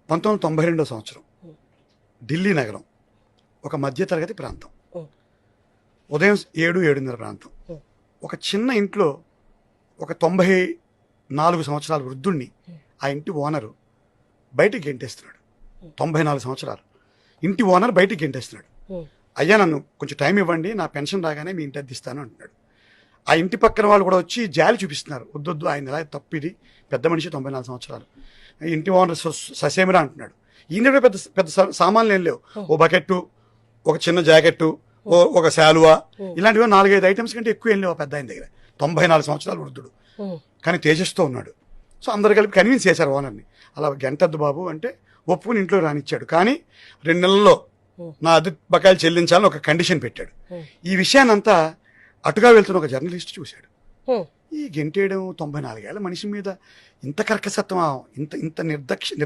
1992 సంవత్సరం, ఢిల్లీ నగరం, ఒక మధ్యతరగతి ప్రాంతం, ఉదయం 7-7:30 ప్రాంతం. ఒక చిన్న ఇంట్లో ఒక 94 సంవత్సరాల వృద్ధుణ్ణి ఆ ఇంటి ఓనరు బయటికి గెంటేస్తున్నాడు. 94 సంవత్సరాలు ఇంటి ఓనర్ బయటికి గెంటేస్తున్నాడు. అయ్యా, నన్ను కొంచెం టైం ఇవ్వండి, నా పెన్షన్ రాగానే మీ ఇంటి అద్దెస్తాను అంటున్నాడు. ఆ ఇంటి పక్కన వాళ్ళు కూడా వచ్చి జాలి చూపిస్తున్నారు, వద్దొద్దు ఆయన ఎలా తప్పిది, పెద్ద మనిషి 94 సంవత్సరాలు. ఇంటి ఓనర్ ససేమిరా అంటున్నాడు. ఈయన పెద్ద పెద్ద సామాన్లు ఏం లేవు, ఓ బకెట్టు, ఒక చిన్న జాకెట్టు, ఒక శాలువా, ఇలాంటివి 4-5 ఐటమ్స్ కంటే ఎక్కువ ఏం లేవు పెద్ద ఆయన దగ్గర. 94 సంవత్సరాల వృద్ధుడు, కానీ తేజస్తో ఉన్నాడు. సో అందరు కలిపి కన్విన్స్ చేశారు ఓనర్ని, అలా గంటద్దు బాబు అంటే ఒప్పుకుని ఇంట్లో రానిచ్చాడు. కానీ 2 నెలల్లో నా అద్దె బకాయిలు చెల్లించాలని ఒక కండిషన్ పెట్టాడు. ఈ విషయాన్నంతా అటుగా వెళ్తున్న ఒక జర్నలిస్ట్ చూశాడు. ఈ గెంటేయడం 94 ఏళ్ల మనిషి మీద ఇంత కర్కసత్వం, ఇంత నిర్దాక్షిణ్యం